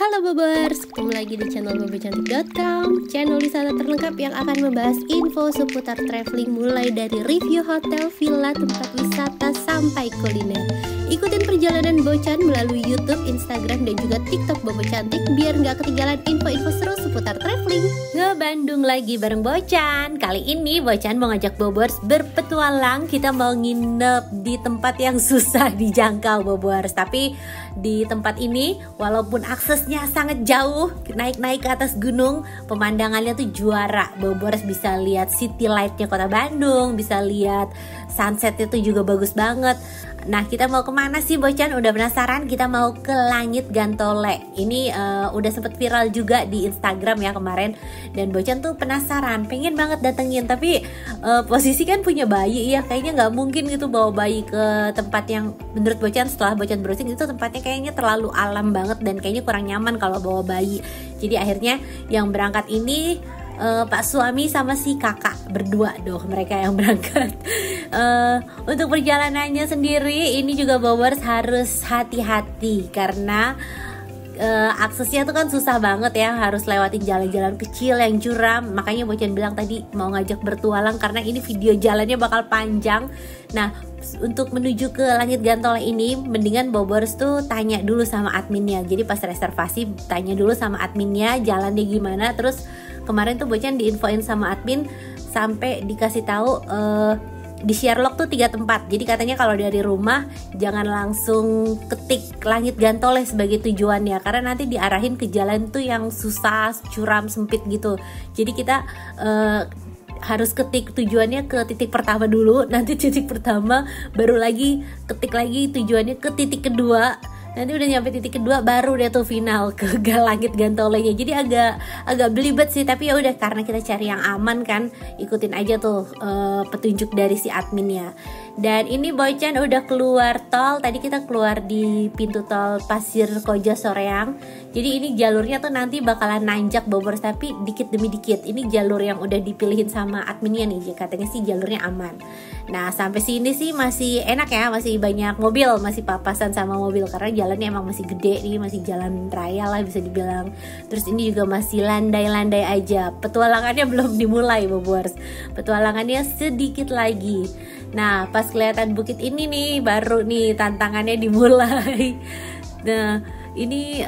Halo Bobers, ketemu lagi di channel bobocantik.com, channel wisata terlengkap yang akan membahas info seputar traveling mulai dari review hotel, villa, tempat wisata, sampai kuliner. Ikutin perjalanan Bocan melalui YouTube, Instagram, dan juga TikTok Bobo Cantik biar nggak ketinggalan info-info seru seputar traveling. Ngebandung lagi bareng Bocan. Kali ini Bocan mau ngajak Bobers berpetualang. Kita mau nginep di tempat yang susah dijangkau Bobers. Tapi di tempat ini walaupun aksesnya sangat jauh, naik-naik ke atas gunung, pemandangannya tuh juara. Bobers bisa lihat city light-nya kota Bandung, bisa lihat sunset itu juga bagus banget. Nah, kita mau kemana sih Bocan? Udah penasaran? Kita mau ke Langit Gantole. Ini udah sempet viral juga di Instagram ya kemarin. Dan Bocan tuh penasaran, pengen banget datengin. Tapi posisi kan punya bayi ya, kayaknya nggak mungkin gitu bawa bayi ke tempat yang menurut Bocan, setelah Bocan browsing, itu tempatnya kayaknya terlalu alam banget dan kayaknya kurang nyaman kalau bawa bayi. Jadi akhirnya yang berangkat ini Pak suami sama si kakak berdua mereka yang berangkat. Untuk perjalanannya sendiri ini juga Bobers harus hati-hati karena aksesnya tuh kan susah banget ya, harus lewatin jalan-jalan kecil yang curam. Makanya Bocan bilang tadi mau ngajak bertualang karena ini video jalannya bakal panjang. Nah, untuk menuju ke Langit Gantole ini mendingan Bobers tuh tanya dulu sama adminnya. Jadi pas reservasi tanya dulu sama adminnya jalannya gimana. Terus kemarin tuh Bocan diinfoin sama admin sampai dikasih tahu di Sherlock tuh 3 tempat. Jadi katanya kalau dari rumah jangan langsung ketik Langit Gantole sebagai tujuannya, karena nanti diarahin ke jalan tuh yang susah, curam, sempit gitu. Jadi kita harus ketik tujuannya ke titik pertama dulu, nanti titik pertama baru lagi ketik lagi tujuannya ke titik kedua. Nanti udah nyampe titik kedua baru deh tuh final ke Langit Gantolenya. Jadi agak belibet sih, tapi ya udah karena kita cari yang aman kan, ikutin aja tuh petunjuk dari si adminnya. Dan ini Bocan udah keluar tol. Tadi kita keluar di pintu tol Pasir Koja Soreang. Jadi ini jalurnya tuh nanti bakalan nanjak Bobers, tapi dikit demi dikit. Ini jalur yang udah dipilihin sama adminnya nih, katanya sih jalurnya aman. Nah, sampai sini sih masih enak ya, masih banyak mobil, masih papasan sama mobil karena jalannya emang masih gede nih, masih jalan raya lah bisa dibilang. Terus ini juga masih landai-landai aja. Petualangannya belum dimulai Bobers. Petualangannya sedikit lagi. Nah, pas kelihatan bukit ini nih baru nih tantangannya dimulai. Nah, ini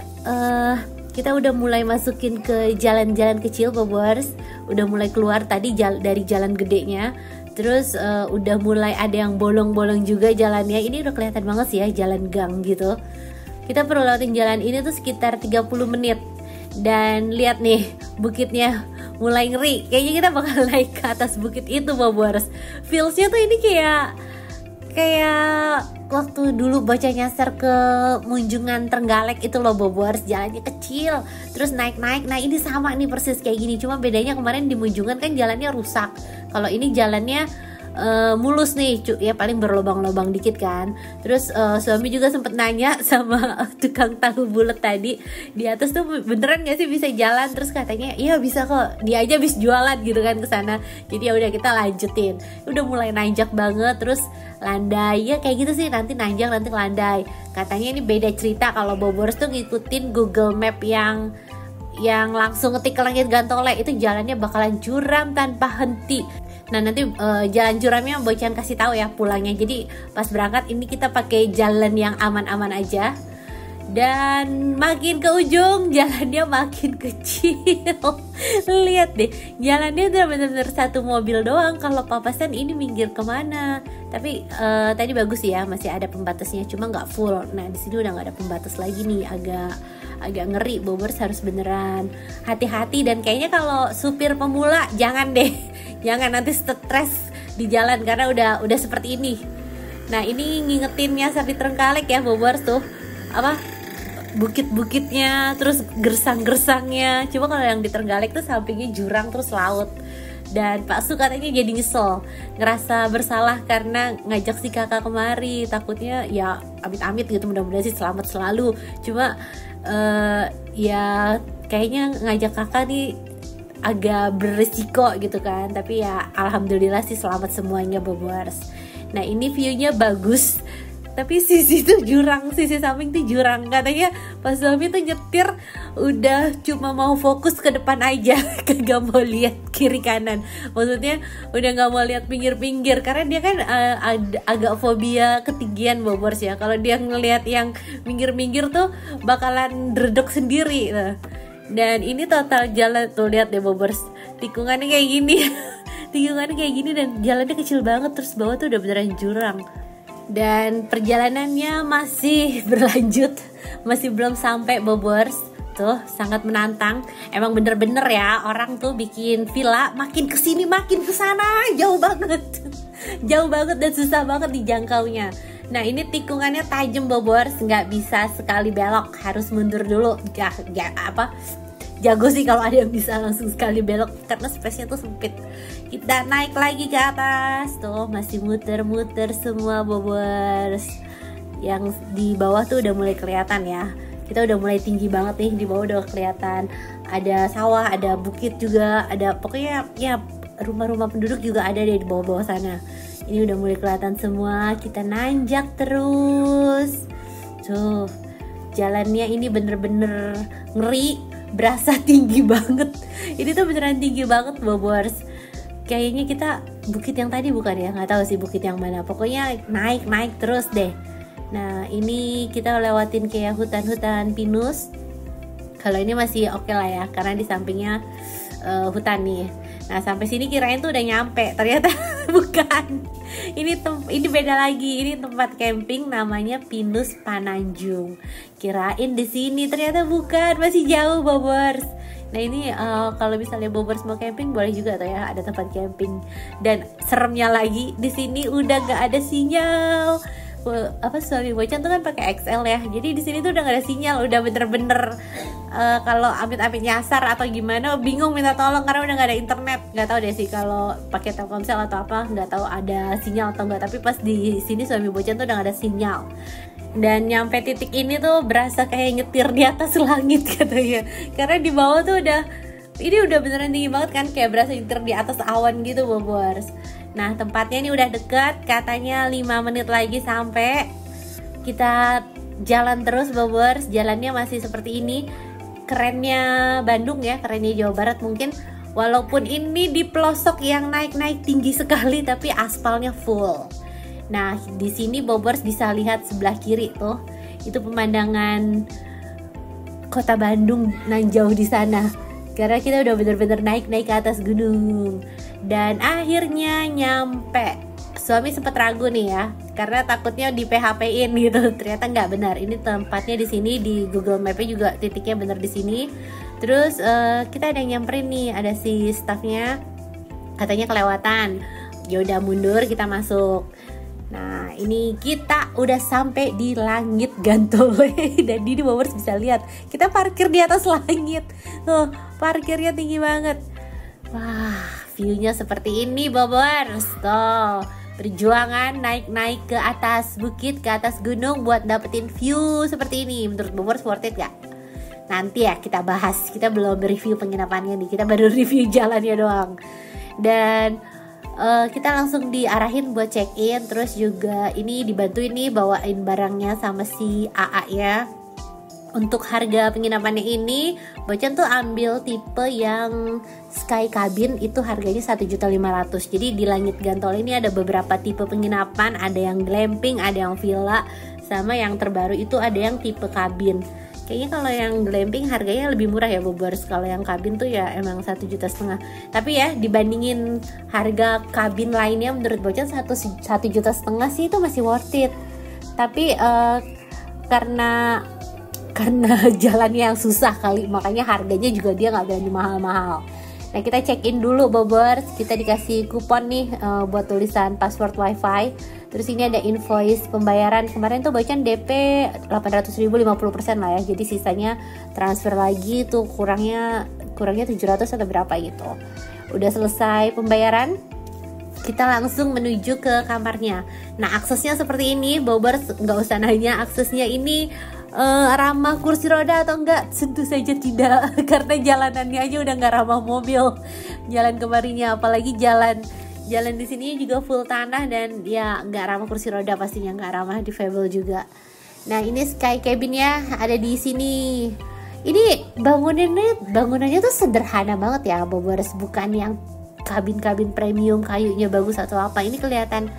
kita udah mulai masukin ke jalan-jalan kecil Bobers. Udah mulai keluar tadi dari jalan gedenya. Terus udah mulai ada yang bolong-bolong juga jalannya. Ini udah kelihatan banget sih ya jalan gang gitu. Kita perlu lewatin jalan ini tuh sekitar 30 menit. Dan lihat nih bukitnya mulai ngeri. Kayaknya kita bakal naik ke atas bukit itu Bobers. Feelsnya tuh ini kayak waktu dulu Bocan nyasar ke Munjungan Trenggalek itu loh Bobers, jalannya kecil terus naik-naik. Nah, ini sama nih persis kayak gini, cuma bedanya kemarin di Munjungan kan jalannya rusak. Kalau ini jalannya mulus nih, ya paling berlobang-lobang dikit kan. Terus suami juga sempet nanya sama tukang tahu bulat tadi di atas tuh beneran gak sih bisa jalan, terus katanya iya bisa kok, dia aja bisa jualan gitu kan ke sana. Jadi ya udah kita lanjutin, udah mulai nanjak banget, terus landai ya kayak gitu sih, nanti nanjak nanti landai. Katanya ini beda cerita kalau Bobers tuh ngikutin Google Map yang langsung ngetik ke Langit Gantole, itu jalannya bakalan curam tanpa henti. Nah, nanti jalan curamnya Bocan kasih tahu ya pulangnya. Jadi pas berangkat ini kita pakai jalan yang aman-aman aja. Dan makin ke ujung jalannya makin kecil. Lihat deh, jalannya udah bener-bener satu mobil doang. Kalau papasan ini minggir kemana. Tapi tadi bagus ya, masih ada pembatasnya, cuma nggak full. Nah, di sini udah nggak ada pembatas lagi nih, agak ngeri. Bobers harus beneran hati-hati, dan kayaknya kalau supir pemula jangan deh. Jangan nanti stres di jalan karena udah seperti ini. Nah, ini ngingetin nyasar di Trenggalek ya Bobers tuh. Apa? Bukit-bukitnya, terus gersang-gersangnya. Cuma kalau yang di Trenggalek tuh sampingnya jurang terus laut. Dan Pak Su katanya jadi nyesel, ngerasa bersalah karena ngajak si kakak kemari. Takutnya ya amit-amit gitu, mudah-mudahan sih selamat selalu. Cuma ya kayaknya ngajak kakak nih agak beresiko gitu kan. Tapi ya alhamdulillah sih selamat semuanya Bobers. Nah, ini viewnya bagus. tapi sisi tuh jurang, sisi samping tuh jurang. Katanya pas suami tuh nyetir udah cuma mau fokus ke depan aja, kagak mau lihat kiri kanan. Maksudnya udah nggak mau lihat pinggir-pinggir karena dia kan agak fobia ketinggian Bobors ya. Kalau dia ngelihat yang pinggir-pinggir tuh bakalan dredeg sendiri. Nah. Dan ini total jalan tuh, lihat deh Bobors, tikungannya kayak gini. Tikungannya kayak gini dan jalannya kecil banget, terus bawah tuh udah beneran jurang. Dan perjalanannya masih berlanjut, masih belum sampai Bobors. Tuh sangat menantang. Emang bener-bener ya, orang tuh bikin villa makin kesini makin kesana, jauh banget. Jauh banget dan susah banget dijangkaunya. Nah ini tikungannya tajam Bobors, nggak bisa sekali belok, harus mundur dulu. Jago sih kalau ada yang bisa langsung sekali belok karena space-nya tuh sempit. Kita naik lagi ke atas, tuh masih muter-muter semua Bobors. Yang di bawah tuh udah mulai kelihatan ya. Kita udah mulai tinggi banget nih, di bawah udah kelihatan. Ada sawah, ada bukit juga, ada pokoknya ya rumah-rumah penduduk juga ada deh di bawah-bawah sana. Ini udah mulai kelihatan semua. Kita nanjak terus. Tuh jalannya ini bener-bener ngeri, berasa tinggi banget. Ini tuh beneran tinggi banget Bobors. Kayaknya kita bukit yang tadi bukan ya, nggak tahu sih bukit yang mana. Pokoknya naik terus deh. Nah ini kita lewatin kayak hutan-hutan pinus. Kalau ini masih oke lah ya, karena di sampingnya hutan nih. Nah sampai sini kirain tuh udah nyampe, ternyata bukan. Ini beda lagi. Ini tempat camping namanya Pinus Pananjung. Kirain di sini, ternyata bukan, masih jauh Bobors. Nah ini kalau misalnya Bobors mau camping boleh juga tuh ya, ada tempat camping. Dan seremnya lagi di sini udah gak ada sinyal. Suami Bocan tuh kan pakai XL ya, jadi di sini tuh udah gak ada sinyal, udah bener-bener kalau amit-amit nyasar atau gimana bingung minta tolong karena udah gak ada internet. Nggak tahu deh sih kalau pakai Telkomsel atau apa, nggak tahu ada sinyal atau enggak, tapi pas di sini suami Bocan tuh udah gak ada sinyal. Dan nyampe titik ini tuh berasa kayak nyetir di atas langit katanya, karena di bawah tuh ini udah beneran tinggi banget kan, kayak berasa nyetir di atas awan gitu Bobors. Nah tempatnya ini udah deket, katanya 5 menit lagi sampai. Kita jalan terus Bobors, jalannya masih seperti ini. Kerennya Bandung ya, kerennya Jawa Barat mungkin. Walaupun ini di pelosok yang naik-naik tinggi sekali, tapi aspalnya full. Nah di sini Bobors bisa lihat sebelah kiri tuh, itu pemandangan kota Bandung nan jauh di sana. Karena kita udah bener-bener naik ke atas gunung. Dan akhirnya nyampe. Suami sempat ragu nih ya, karena takutnya di PHP-in gitu. Ternyata nggak benar. Ini tempatnya di sini, di Google Map-nya juga titiknya bener di sini. Terus kita ada yang nyamperin nih, ada si staffnya katanya kelewatan. Ya udah mundur, kita masuk. Nah ini kita udah sampai di langit Gantole. Dan ini Bobors bisa lihat, kita parkir di atas langit. Tuh parkirnya tinggi banget. Wah view-nya seperti ini Bobors. Tuh perjuangan naik ke atas bukit, ke atas gunung buat dapetin view seperti ini. Menurut Bobors worth it gak? Nanti ya kita bahas. Kita belum review penginapannya nih, kita baru review jalannya doang. Dan kita langsung diarahin buat check in. Terus juga ini dibantuin nih bawain barangnya sama si AA ya. Untuk harga penginapannya ini Bocan tuh ambil tipe yang Sky Cabin, itu harganya 1.500.000. Jadi di Langit Gantole ini ada beberapa tipe penginapan, ada yang glamping, ada yang villa, sama yang terbaru itu ada yang tipe kabin. Kayaknya kalau yang glamping harganya lebih murah ya Bobors. Kalau yang kabin tuh ya emang 1,5 juta. Tapi ya dibandingin harga kabin lainnya menurut Bocan 1,5 juta sih itu masih worth it. Tapi karena jalannya yang susah kali, makanya harganya juga dia nggak berani mahal-mahal. Nah kita check in dulu Bobors, kita dikasih kupon nih buat tulisan password wifi. Terus ini ada invoice pembayaran, kemarin tuh Bocan DP 800.000 50% lah ya, jadi sisanya transfer lagi tuh kurangnya 700 atau berapa gitu. Udah selesai pembayaran, kita langsung menuju ke kamarnya. Nah aksesnya seperti ini Bobors, nggak usah nanya aksesnya ini ramah kursi roda atau enggak, tentu saja tidak. Karena jalanannya aja udah nggak ramah mobil jalan kemarinya, apalagi jalan Jalan di sini juga full tanah dan ya nggak ramah kursi roda, pastinya nggak ramah difabel juga. Nah ini sky cabinnya ada di sini. Ini bangunannya tuh sederhana banget ya Bobers, bukan yang kabin-kabin premium kayunya bagus atau apa. Ini kelihatan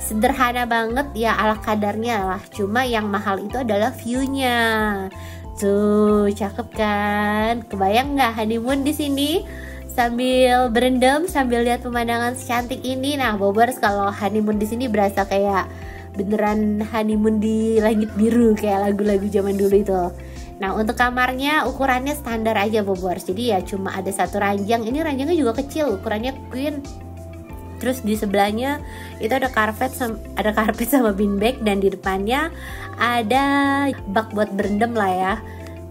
sederhana banget ya, ala kadarnya lah. Cuma yang mahal itu adalah view-nya. Tuh, cakep kan? Kebayang nggak honeymoon di sini sambil berendam, sambil lihat pemandangan secantik ini. Nah, Bobers, kalau honeymoon di sini berasa kayak beneran honeymoon di langit biru kayak lagu-lagu zaman dulu itu. Nah, untuk kamarnya ukurannya standar aja Bobers. Jadi ya cuma ada satu ranjang. Ini ranjangnya juga kecil, ukurannya queen. Terus di sebelahnya itu ada karpet sama beanbag, dan di depannya ada bak buat berendam lah ya.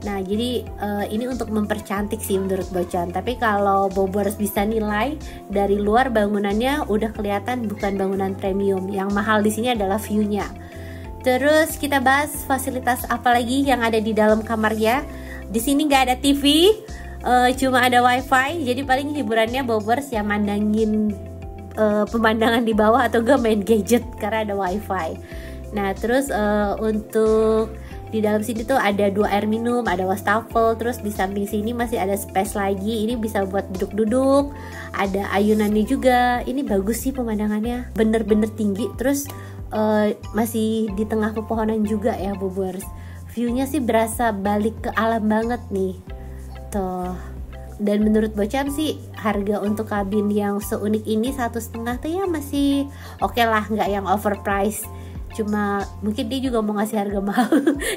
Nah jadi ini untuk mempercantik sih menurut Bocan. Tapi kalau Bobers bisa nilai dari luar, bangunannya udah kelihatan bukan bangunan premium. Yang mahal di sini adalah view-nya. Terus kita bahas fasilitas apa lagi yang ada di dalam kamarnya. Di sini nggak ada TV, cuma ada wifi. Jadi paling hiburannya Bobers ya mandangin pemandangan di bawah atau gak main gadget karena ada wifi. Nah terus untuk di dalam sini tuh ada 2 air minum, ada wastafel. Terus di samping sini masih ada space lagi. Ini bisa buat duduk-duduk, ada ayunannya juga. Ini bagus sih pemandangannya, bener-bener tinggi. Terus masih di tengah pepohonan juga ya Bobers. Viewnya sih berasa balik ke alam banget nih tuh. Dan menurut Bocan sih harga untuk kabin yang seunik ini 1,5 tuh ya masih oke lah, nggak yang overpriced. Cuma mungkin dia juga mau ngasih harga mahal,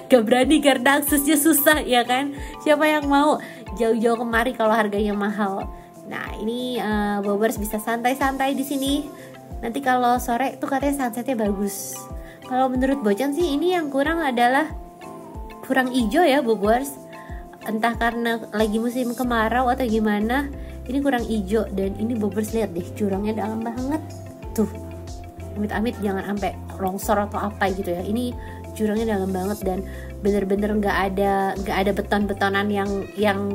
gak berani karena aksesnya susah ya kan. Siapa yang mau jauh-jauh kemari kalau harganya mahal. Nah ini Bobers bisa santai-santai di sini. Nanti kalau sore tuh katanya sunsetnya bagus. Kalau menurut Bocan sih ini yang kurang adalah kurang hijau ya Bobers. Entah karena lagi musim kemarau atau gimana, ini kurang hijau. Dan ini Bobers lihat deh, jurangnya dalam banget tuh. Amit-amit jangan sampai longsor atau apa gitu ya. Ini jurangnya dalam banget dan bener-bener nggak ada beton-betonan yang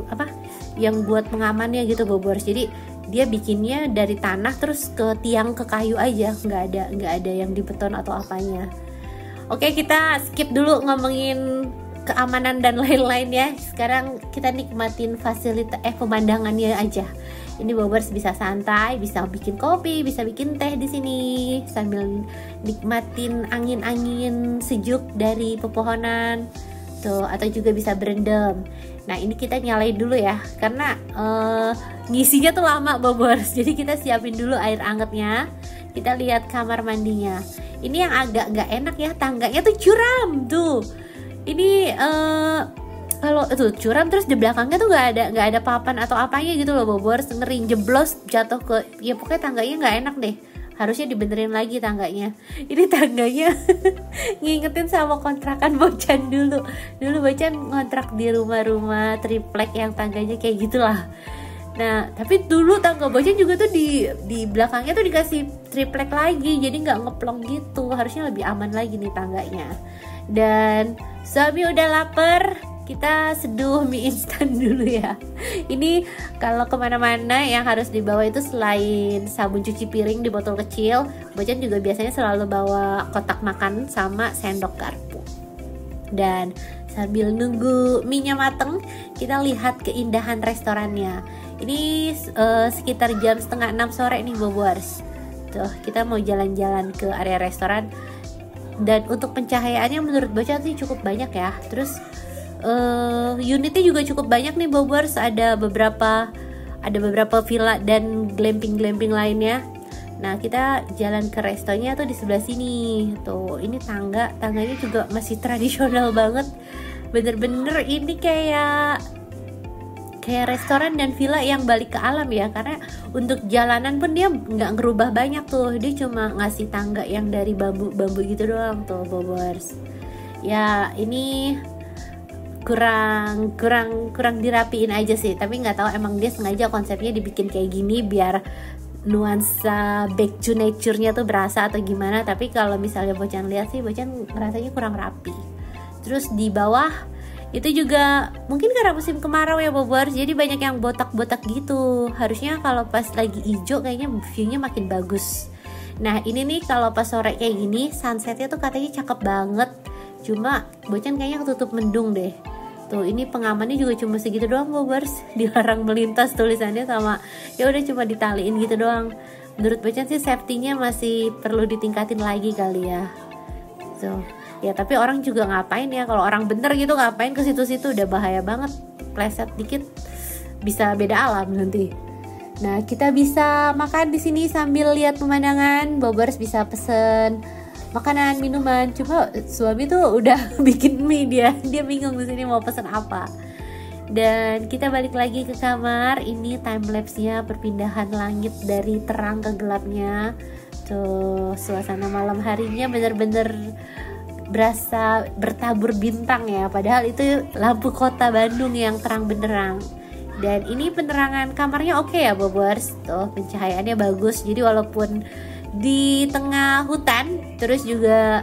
buat pengamannya gitu Bobers. Jadi dia bikinnya dari tanah terus ke tiang ke kayu aja, nggak ada yang di beton atau apanya. Oke, kita skip dulu ngomongin keamanan dan lain-lain ya. Sekarang kita nikmatin fasilitas pemandangannya aja. Ini Bobers bisa santai, bisa bikin kopi, bisa bikin teh di sini sambil nikmatin angin-angin sejuk dari pepohonan tuh, atau juga bisa berendam. Nah ini kita nyalain dulu ya karena ngisinya tuh lama Bobers. Jadi kita siapin dulu air angetnya. Kita lihat kamar mandinya. Ini yang agak gak enak ya, tangganya tuh curam tuh. Ini kalau itu curam, terus di belakangnya tuh nggak ada papan atau apanya gitu loh Bobers. Ngeri jeblos jatuh ke, ya pokoknya tangganya nggak enak deh. Harusnya dibenerin lagi tangganya. Ini tangganya ngingetin sama kontrakan Bocan dulu Bocan ngontrak di rumah-rumah triplek yang tangganya kayak gitulah. Nah tapi dulu tangga Bocan juga tuh di belakangnya tuh dikasih triplek lagi, jadi nggak ngeplong gitu. Harusnya lebih aman lagi nih tangganya. Dan suami udah lapar, kita seduh mie instan dulu ya. Ini kalau kemana-mana yang harus dibawa itu selain sabun cuci piring di botol kecil, Bocan juga biasanya selalu bawa kotak makan sama sendok garpu. Dan sambil nunggu mie-nya mateng, kita lihat keindahan restorannya. Ini sekitar jam 5:30 sore nih Bobers. Tuh kita mau jalan-jalan ke area restoran. Dan untuk pencahayaannya menurut Bocan sih cukup banyak ya. Terus unitnya juga cukup banyak nih Bobers. Ada beberapa villa dan glamping lainnya. Nah kita jalan ke restonya tuh di sebelah sini. Tuh ini tangganya juga masih tradisional banget. Bener-bener ini kayak restoran dan villa yang balik ke alam ya. Karena untuk jalanan pun dia nggak ngerubah banyak tuh. Dia cuma ngasih tangga yang dari bambu gitu doang tuh Bobers. Ya ini kurang dirapiin aja sih. Tapi nggak tahu emang dia sengaja konsepnya dibikin kayak gini biar nuansa back to nature-nya tuh berasa atau gimana. Tapi kalau misalnya Bocan lihat sih, Bocan rasanya kurang rapi. Terus di bawah Itu juga mungkin karena musim kemarau ya Bobers, jadi banyak yang botak-botak gitu. Harusnya kalau pas lagi hijau kayaknya view-nya makin bagus. Nah ini nih kalau pas sore kayak gini sunsetnya tuh katanya cakep banget. Cuma Bocan kayaknya ketutup mendung deh. Tuh ini pengamannya juga cuma segitu doang Bobers, dilarang melintas tulisannya, sama ya udah cuma ditaliin gitu doang. Menurut Bocan sih safety-nya masih perlu ditingkatin lagi kali ya. Tuh. Ya tapi orang juga ngapain ya, kalau orang bener gitu ngapain ke situ-situ, udah bahaya banget, pleset dikit bisa beda alam nanti. Nah kita bisa makan di sini sambil lihat pemandangan. Bobers bisa pesen makanan, minuman. Cuma suami tuh udah bikin mie, dia bingung di sini mau pesen apa. Dan kita balik lagi ke kamar. Ini time lapse-nya perpindahan langit dari terang ke gelapnya. Tuh suasana malam harinya bener-bener berasa bertabur bintang ya, padahal itu lampu kota Bandung yang terang benderang. Dan ini penerangan kamarnya oke ya Bobers, tuh pencahayaannya bagus, jadi walaupun di tengah hutan terus juga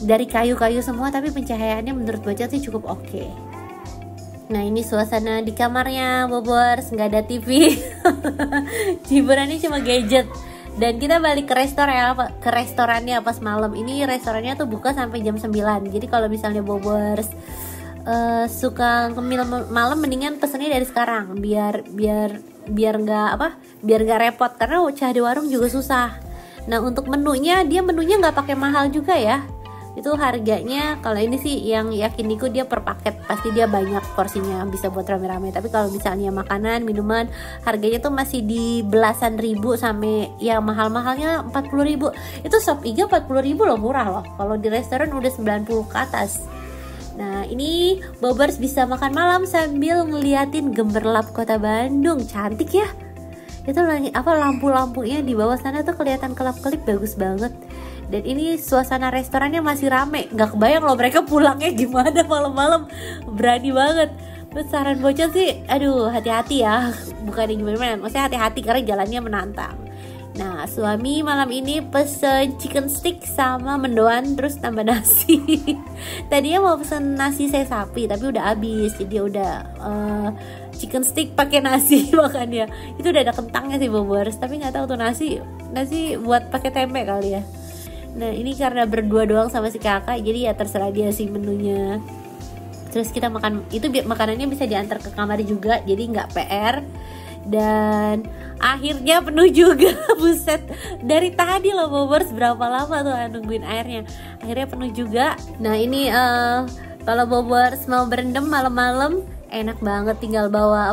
dari kayu-kayu semua, tapi pencahayaannya menurut Bocan sih cukup oke. Nah ini suasana di kamarnya Bobers, nggak ada TV. Hiburannya cuma gadget. Dan kita balik ke restorannya pas malam. Ini restorannya tuh buka sampai jam 9. Jadi kalau misalnya Bobers suka ngemil malam, mendingan pesennya dari sekarang biar nggak repot, karena cari warung juga susah. Nah untuk menunya, dia menunya nggak pakai mahal juga ya. Itu harganya, kalau ini sih yang yakiniku dia per paket, pasti dia banyak porsinya, bisa buat rame-rame. Tapi kalau misalnya makanan, minuman, harganya tuh masih di belasan ribu sampai yang mahal-mahalnya 40.000. Itu sop iga 40.000 loh, murah loh. Kalau di restoran udah 90 ke atas. Nah ini Bobers bisa makan malam sambil ngeliatin gemerlap kota Bandung, cantik ya. Itu lampu-lampunya di bawah sana tuh kelihatan kelap-kelip, bagus banget. Dan ini suasana restorannya masih rame. Gak kebayang loh mereka pulangnya gimana malam-malam, berani banget. Terus saran Bocan sih, aduh hati-hati ya, bukan gimana, maksudnya hati-hati karena jalannya menantang. Nah suami malam ini pesen chicken stick sama mendoan terus tambah nasi. Tadinya mau pesen nasi saya sapi tapi udah habis, jadi udah chicken stick pakai nasi makannya. Itu udah ada kentangnya sih Bobers, tapi nggak tahu tuh nasi buat pakai tempe kali ya. Nah ini karena berdua doang sama si kakak, jadi ya terserah dia sih menunya. Terus kita makan, itu makanannya bisa diantar ke kamar juga, jadi nggak PR. Dan akhirnya penuh juga. Buset, dari tadi loh Bobers, berapa lama tuh nungguin airnya, akhirnya penuh juga. Nah ini kalau Bobers mau berendam malam-malam enak banget, tinggal bawa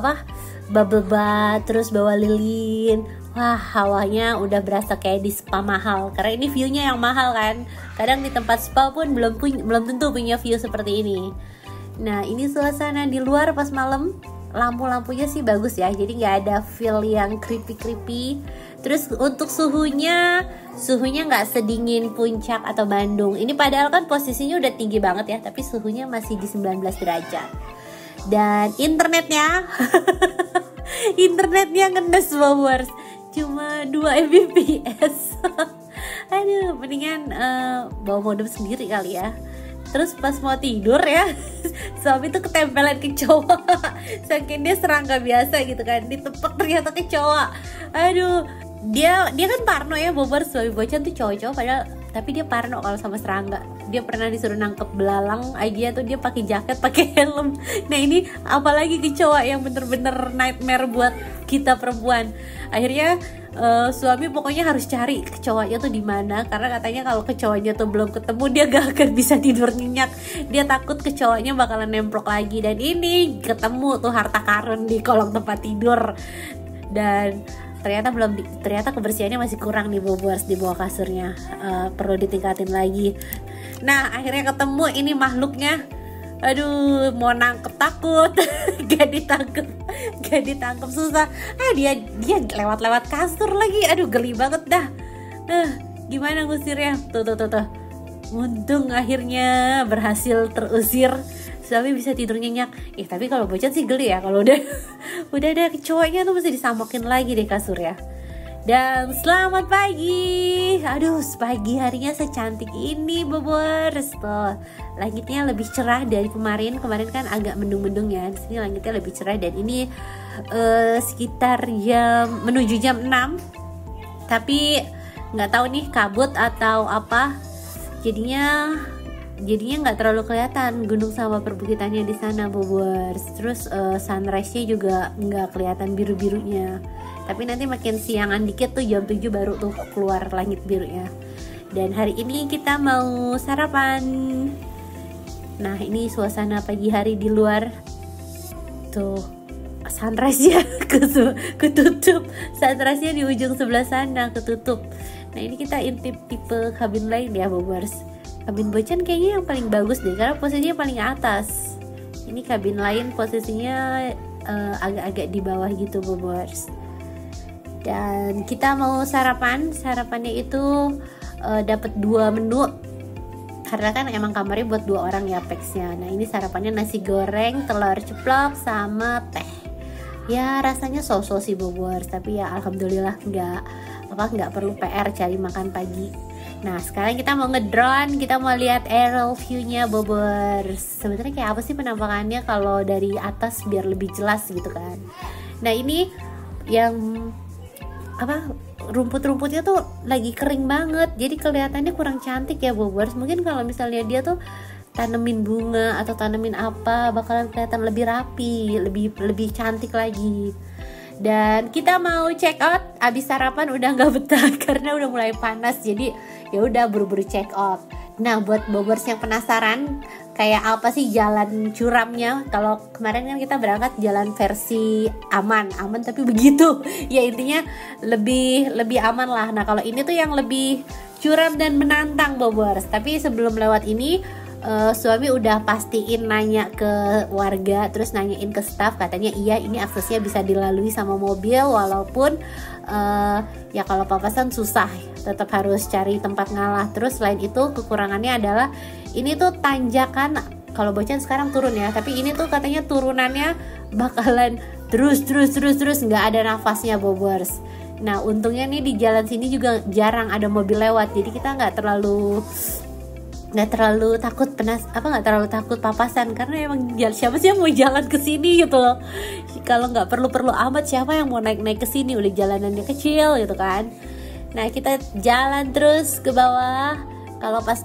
bubble bath, terus bawa lilin. Wah hawanya udah berasa kayak di spa mahal, karena ini view-nya yang mahal kan. Kadang di tempat spa pun belum tentu punya view seperti ini. Nah ini suasana di luar pas malam, lampu-lampunya sih bagus ya, jadi nggak ada feel yang creepy. Terus untuk suhunya nggak sedingin Puncak atau Bandung. Ini padahal kan posisinya udah tinggi banget ya, tapi suhunya masih di 19 derajat. Dan internetnya ngenes Bobers, cuma 2 Mbps. Aduh, mendingan bawa modem sendiri kali ya. Terus pas mau tidur ya, suami tuh ketempelan kecoa. Saking dia serangga biasa gitu kan, ditepek ternyata kecoa. Aduh, dia kan parno ya Bobers. Suami Bocan tuh cowok-cowok padahal, tapi dia parno kalau sama serangga. Dia pernah disuruh nangkep belalang aja tuh dia pakai jaket, pakai helm. Nah ini apalagi kecoa yang bener-bener nightmare buat kita perempuan. Akhirnya suami pokoknya harus cari kecoanya tuh di mana, karena katanya kalau kecoanya tuh belum ketemu dia gak akan bisa tidur nyenyak. Dia takut kecoanya bakalan nemplok lagi. Dan ini ketemu tuh harta karun di kolong tempat tidur. Dan ternyata kebersihannya masih kurang nih Bobers di bawah kasurnya, perlu ditingkatin lagi. Nah akhirnya ketemu ini makhluknya. Aduh, mau nangkep takut. gak ditangkep susah. Dia lewat kasur lagi. Aduh geli banget dah. Gimana ngusirnya? Tuh. Untung akhirnya berhasil terusir. Suami bisa tidur nyenyak. Tapi kalau Bocan sih geli ya, kalau udah ada kecoanya tuh mesti disamokin lagi deh kasur ya. Dan selamat pagi. Aduh, pagi harinya secantik ini Bobors. Tuh, langitnya lebih cerah dari kemarin. Kemarin kan agak mendung-mendung ya. Di sini langitnya lebih cerah dan ini sekitar menuju jam 6. Tapi nggak tahu nih kabut atau apa. Jadinya nggak terlalu kelihatan gunung sama perbukitannya di sana Bobors. Terus sunrise-nya juga nggak kelihatan biru-birunya. Tapi nanti makin siangan dikit tuh jam 7 baru tuh keluar langit birunya. Dan hari ini kita mau sarapan. Nah, ini suasana pagi hari di luar. Tuh, sunrise-nya ketutup. Sunrise-nya di ujung sebelah sana ketutup. Nah, ini kita intip tipe kabin lain ya, Bobors. Kabin Bocan kayaknya yang paling bagus deh karena posisinya paling atas. Ini kabin lain posisinya agak-agak di bawah gitu, Bobors. Dan kita mau sarapannya itu dapat 2 menu karena kan emang kamarnya buat 2 orang ya packsnya. Nah, ini sarapannya nasi goreng, telur ceplok sama teh. Ya rasanya so-so sih Bobors, tapi ya alhamdulillah nggak perlu PR cari makan pagi. Nah, sekarang kita mau ngedrone, kita mau lihat aerial view-nya Bobors. Sebenarnya kayak apa sih penampakannya kalau dari atas biar lebih jelas gitu kan. Nah, ini yang rumput-rumputnya tuh lagi kering banget, jadi kelihatannya kurang cantik ya Bobors. Mungkin kalau misalnya dia tuh tanemin bunga atau tanemin apa bakalan kelihatan lebih rapi, lebih cantik lagi. Dan kita mau check out, abis sarapan udah nggak betah karena udah mulai panas, jadi ya udah buru-buru check out. Nah, buat Bobors yang penasaran kayak apa sih jalan curamnya, kalau kemarin kan kita berangkat jalan versi aman tapi begitu ya, intinya lebih aman lah. Nah, kalau ini tuh yang lebih curam dan menantang Bobors. Tapi sebelum lewat ini suami udah pastiin nanya ke warga, terus nanyain ke staff, katanya iya ini aksesnya bisa dilalui sama mobil, walaupun ya kalau papasan susah, tetap harus cari tempat ngalah. Terus selain itu kekurangannya adalah ini tuh tanjakan, kalau Bocan sekarang turun ya, tapi ini tuh katanya turunannya bakalan terus nggak ada nafasnya Bobors. Nah, untungnya nih di jalan sini juga jarang ada mobil lewat, jadi kita nggak terlalu takut nggak terlalu takut papasan, karena emang siapa sih yang mau jalan ke sini gitu loh. Kalau nggak perlu amat, siapa yang mau naik ke sini, udah jalanannya kecil gitu kan. Nah, kita jalan terus ke bawah. Kalau pas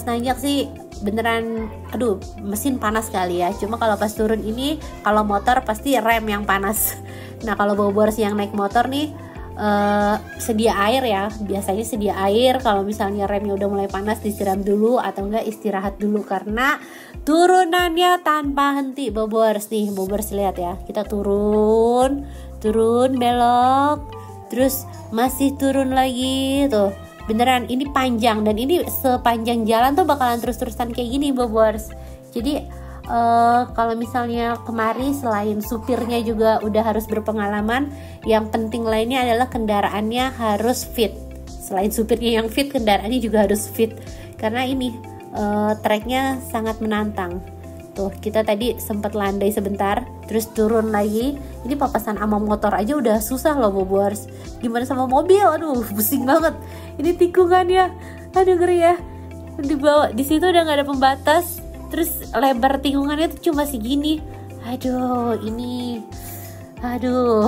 nanjak sih beneran mesin panas kali ya. Cuma kalau pas turun ini, kalau motor pasti rem yang panas. Nah, kalau Bobors yang naik motor nih sedia air ya, biasanya sedia air. Kalau misalnya remnya udah mulai panas disiram dulu atau enggak istirahat dulu karena turunannya tanpa henti Bobors. Nih Bobors lihat ya, kita turun belok, terus masih turun lagi tuh. Beneran ini panjang, dan ini sepanjang jalan tuh bakalan terus-terusan kayak gini Bobors. Jadi kalau misalnya kemari selain supirnya juga udah harus berpengalaman, yang penting lainnya adalah kendaraannya harus fit. Selain supirnya yang fit, kendaraannya juga harus fit, karena ini treknya sangat menantang. Tuh, kita tadi sempat landai sebentar, terus turun lagi. Ini papasan sama motor aja udah susah loh Bobors, gimana sama mobil? Aduh, pusing banget. Ini tikungannya, aduh ngeri ya. Di situ udah nggak ada pembatas. Terus lebar tikungannya tuh cuma segini. Aduh,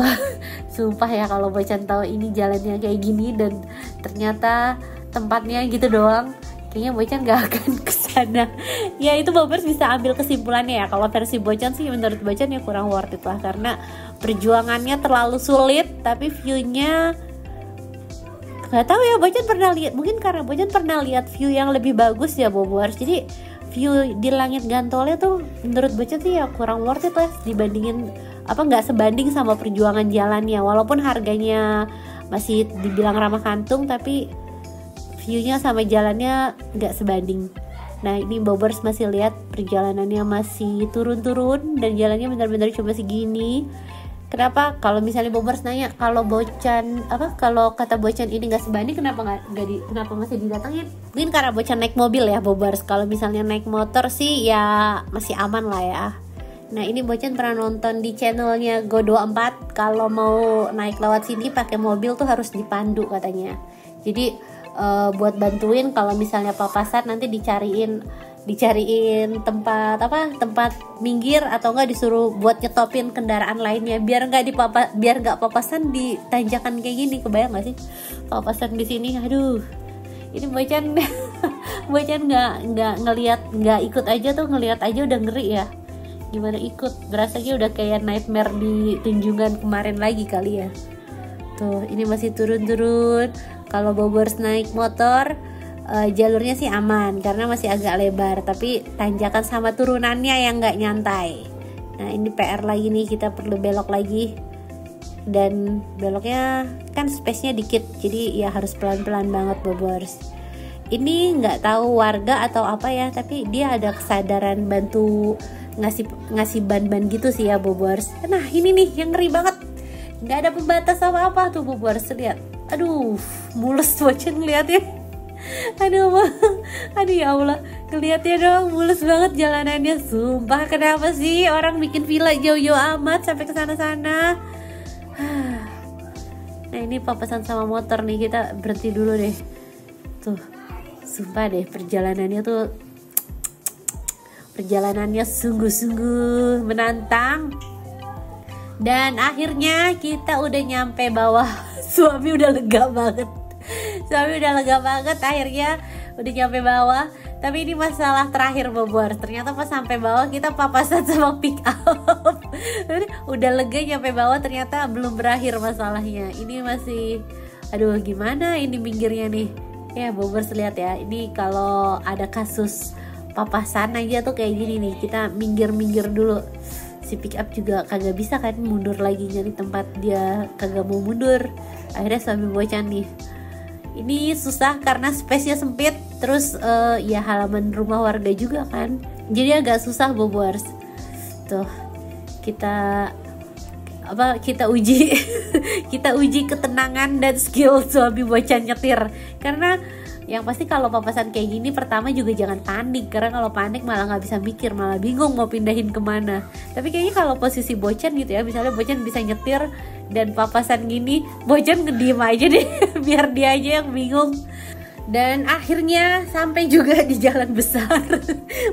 sumpah ya kalau Bocan tahu ini jalannya kayak gini dan ternyata tempatnya gitu doang, kayaknya Bocan gak akan kesana. Ya itu Bobors bisa ambil kesimpulannya ya. Kalau versi Bocan sih menurut Bocan ya kurang worth it lah, karena perjuangannya terlalu sulit, tapi viewnya nggak tahu ya. Bocan pernah lihat, mungkin karena Bocan pernah lihat view yang lebih bagus ya Bobors. Jadi view di langit gantolnya tuh menurut Bocan sih ya kurang worth it lah, dibandingin nggak sebanding sama perjuangan jalannya. Walaupun harganya masih dibilang ramah kantong, tapi viewnya sama jalannya nggak sebanding. Nah, ini Bobors masih lihat perjalanannya masih turun dan jalannya benar-benar cuma segini. Kenapa? Kalau misalnya Bobors nanya, kalau Bocan kalau kata Bocan ini nggak sebanding, kenapa masih didatengin? Mungkin karena Bocan naik mobil ya Bobors. Kalau misalnya naik motor sih ya masih aman lah ya. Nah ini Bocan pernah nonton di channelnya Go24. Kalau mau naik lewat sini pakai mobil tuh harus dipandu katanya. Jadi buat bantuin kalau misalnya papasan nanti dicariin tempat minggir atau enggak disuruh buat nyetopin kendaraan lainnya biar nggak papasan di tanjakan kayak gini. Kebayang nggak sih papasan di sini? Aduh, ini Bocan nggak ikut aja tuh, ngelihat aja udah ngeri ya. Gimana ikut, berasanya udah kayak nightmare di Tunjungan kemarin lagi kali ya. Tuh ini masih turun-turun. Kalau Bobors naik motor jalurnya sih aman karena masih agak lebar, tapi tanjakan sama turunannya yang nggak nyantai. Nah ini PR lagi nih, kita perlu belok lagi, dan beloknya kan space-nya dikit, jadi ya harus pelan-pelan banget Bobors. Ini nggak tahu warga atau apa ya, tapi dia ada kesadaran bantu ngasih ban-ban gitu sih ya Bobors. Nah ini nih yang ngeri banget, nggak ada pembatas apa-apa tuh Bobors, lihat. Aduh, mules Bocan ngeliatnya. Aduh ya Allah, ngeliatnya dong, mulus banget jalanannya. Sumpah, kenapa sih orang bikin villa jauh-jauh amat sampai ke sana-sana. Nah ini papasan sama motor nih, kita berhenti dulu deh. Tuh, sumpah deh perjalanannya sungguh-sungguh menantang. Dan akhirnya kita udah nyampe bawah. Suami udah lega banget. Akhirnya udah nyampe bawah. Tapi ini masalah terakhir Bobor. Ternyata pas sampai bawah kita papasan sama pick up. Udah lega nyampe bawah, ternyata belum berakhir masalahnya. Ini masih, aduh gimana ini minggirnya nih. Ya Bobor lihat ya, ini kalau ada kasus papasan aja tuh kayak gini nih, kita minggir dulu. Si pick up juga kagak bisa kan mundur lagi, nyari tempat dia kagak mau mundur. Akhirnya suami Bocan nih, ini susah karena space-nya sempit, terus ya halaman rumah warga juga kan, jadi agak susah Bobors. Tuh kita uji kita uji ketenangan dan skill suami Bocan nyetir. Karena yang pasti kalau papasan kayak gini pertama juga jangan panik, karena kalau panik malah nggak bisa mikir, malah bingung mau pindahin kemana. Tapi kayaknya kalau posisi Bocan gitu ya, misalnya Bocan bisa nyetir dan papasan gini, Bocan ngediem aja deh biar dia aja yang bingung. Dan akhirnya sampai juga di jalan besar.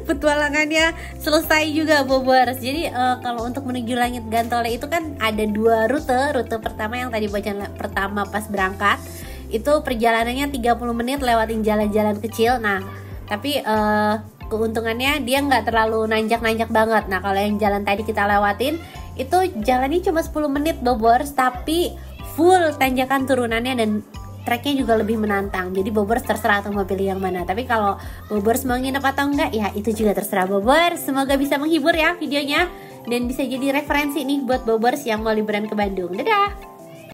Petualangannya selesai juga Bobors. Jadi kalau untuk menuju Langit Gantole itu kan ada dua rute. Rute pertama yang tadi Bocan pertama pas berangkat, itu perjalanannya 30 menit lewatin jalan-jalan kecil. Nah tapi keuntungannya dia nggak terlalu nanjak-nanjak banget. Nah kalau yang jalan tadi kita lewatin itu jalannya cuma 10 menit Bobors, tapi full tanjakan turunannya dan treknya juga lebih menantang. Jadi Bobors terserah tuh mau pilih yang mana. Tapi kalau Bobors mau nginep atau enggak, ya itu juga terserah Bobors. Semoga bisa menghibur ya videonya, dan bisa jadi referensi nih buat Bobors yang mau liburan ke Bandung. Dadah!